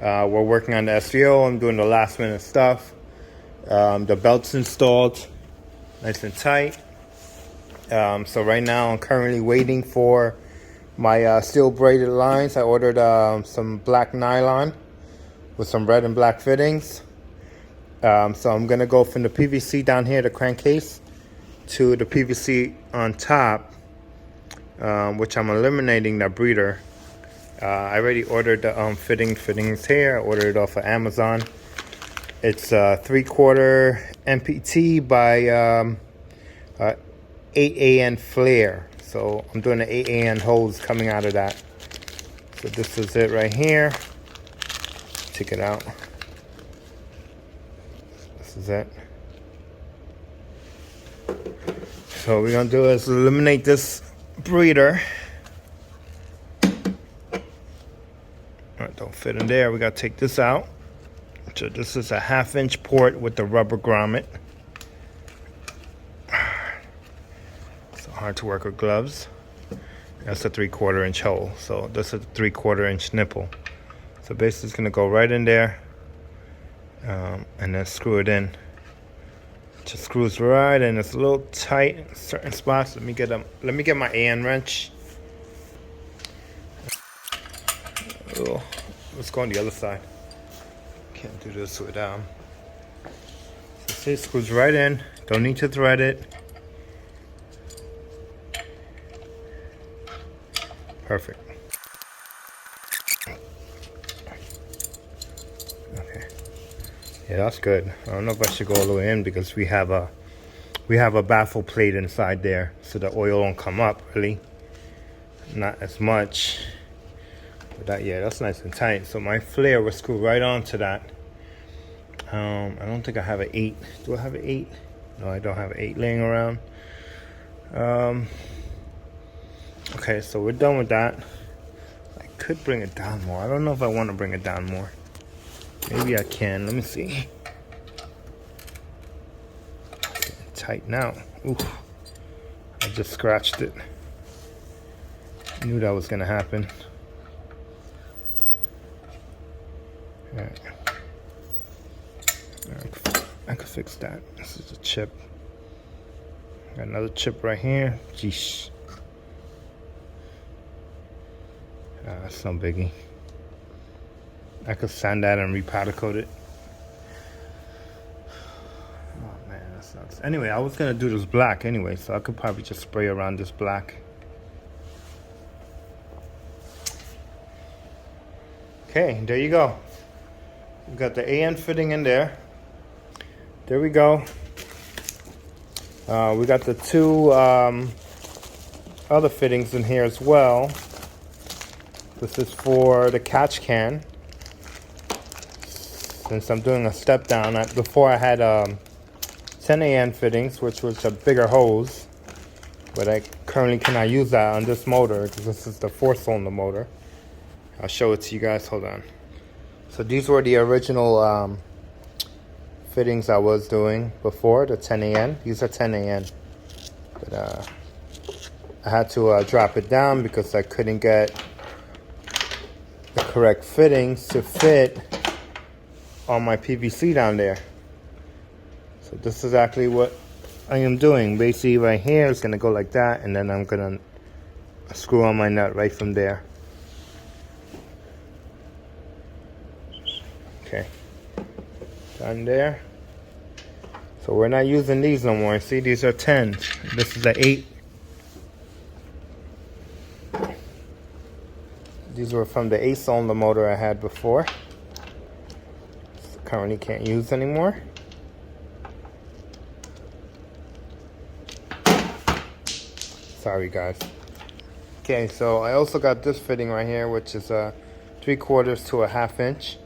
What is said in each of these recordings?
We're working on the SVO. I'm doing the last minute stuff. The belt's installed nice and tight. So right now I'm currently waiting for my steel braided lines. I ordered some black nylon with some red and black fittings. So I'm gonna go from the PVC down here, the crankcase, to the PVC on top, which I'm eliminating that breather. I already ordered the fittings here. I ordered it off of Amazon. It's 3/4 MPT by 8AN flare. So I'm doing the 8AN hose coming out of that. So this is it right here. Take it out. This is it. So what we're gonna do is eliminate this breather. Alright, don't fit in there. We gotta take this out. So this is a 1/2-inch port with the rubber grommet. So hard to work with gloves. That's a 3/4 inch hole. So this is a 3/4 inch nipple. So basically it's gonna go right in there, and then screw it in. Just screws right in. It's a little tight in certain spots. Let me get my AN wrench. Oh, let's go on the other side. Can't do this without. So see, it screws right in. Don't need to thread it. Perfect. Okay. Yeah, that's good. I don't know if I should go all the way in because we have a baffle plate inside there, so the oil won't come up really. Not as much. But that, yeah, that's nice and tight. So my flare will screw right onto that. I don't think I have an 8. Do I have an 8? No, I don't have an 8 laying around. Okay, so we're done with that. I could bring it down more. I don't know if I want to bring it down more. Maybe I can. Let me see. It's getting tight now. Oof. I just scratched it. Knew that was gonna happen. Alright. I could fix that. This is a chip. Got another chip right here. Jeez. That's no biggie. I could sand that and repowder coat it. Oh man, that sucks. Anyway, I was gonna do this black anyway, so I could probably just spray around this black. Okay, there you go. We got the AN fitting in there. There we go. We got the 2 other fittings in here as well. This is for the catch can. Since I'm doing a step down, before I had 10 AN fittings, which was a bigger hose, but I currently cannot use that on this motor because this is the 4-cylinder motor. I'll show it to you guys. Hold on. So these were the original fittings I was doing before, the 10 AN. These are 10 AN. But I had to drop it down because I couldn't get the correct fittings to fit on my PVC down there. So this is exactly what I am doing. Basically right here is going to go like that, and then I'm going to screw on my nut right from there. Okay, done there. So we're not using these no more. See, these are 10s. This is an 8. These were from the 8-cylinder motor I had before. So currently can't use anymore. Sorry guys. Okay, so I also got this fitting right here, which is a 3/4 to a 1/2 inch.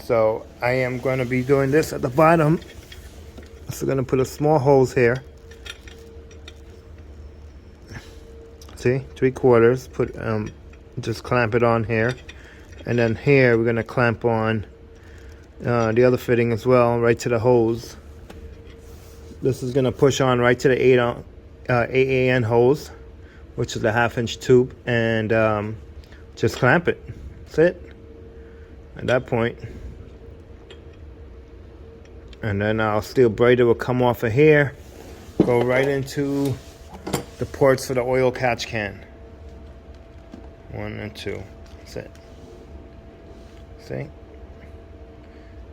So I am going to be doing this at the bottom. So I'm going to put a small hose here. See, 3/4. Put just clamp it on here, and then here we're going to clamp on the other fitting as well, right to the hose. This is going to push on right to the 8 AN hose, which is a 1/2 inch tube, and just clamp it. That's it. at that point. And then our steel braided will come off of here, go right into the ports for the oil catch can. 1 and 2. That's it. See?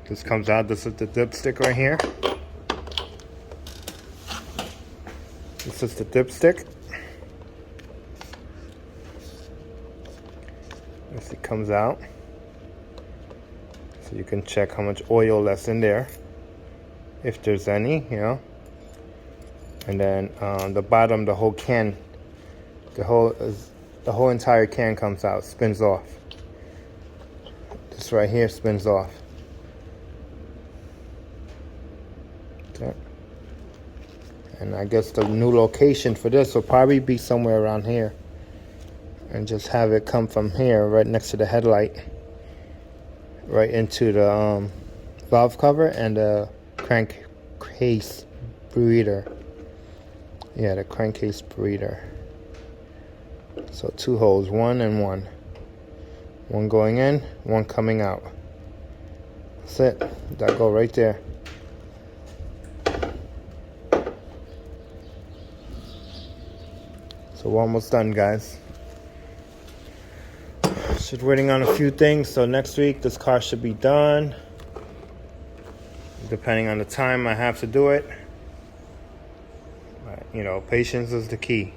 This comes out. This is the dipstick right here. This is the dipstick. As it comes out. So you can check how much oil that's in there, if there's any, you know. And then the bottom, the whole can, the whole entire can comes out, spins off. This right here spins off. Okay. And I guess the new location for this will probably be somewhere around here. And just have it come from here, right next to the headlight, right into the valve cover and the crankcase breather. Yeah, the crankcase breather. So 2 holes, 1 and 1. 1 going in, 1 coming out. That's it. That go right there. So we're almost done, guys. Just waiting on a few things, so next week this car should be done, depending on the time I have to do it. But, you know, patience is the key.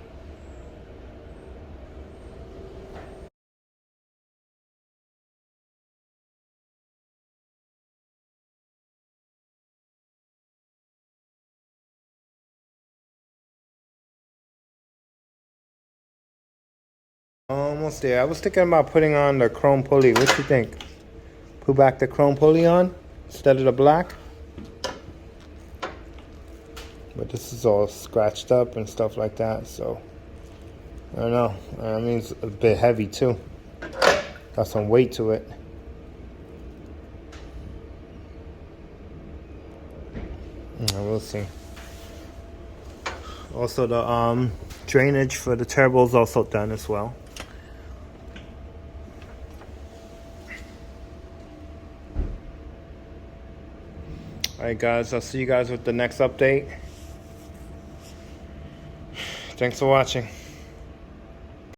Almost there. I was thinking about putting on the chrome pulley. What you think? Put back the chrome pulley on instead of the black? But this is all scratched up and stuff like that, so I don't know. I mean, it's a bit heavy too. Got some weight to it. We'll see. Also, the drainage for the turbo is also done as well. Alright guys, I'll see you guys with the next update. Thanks for watching.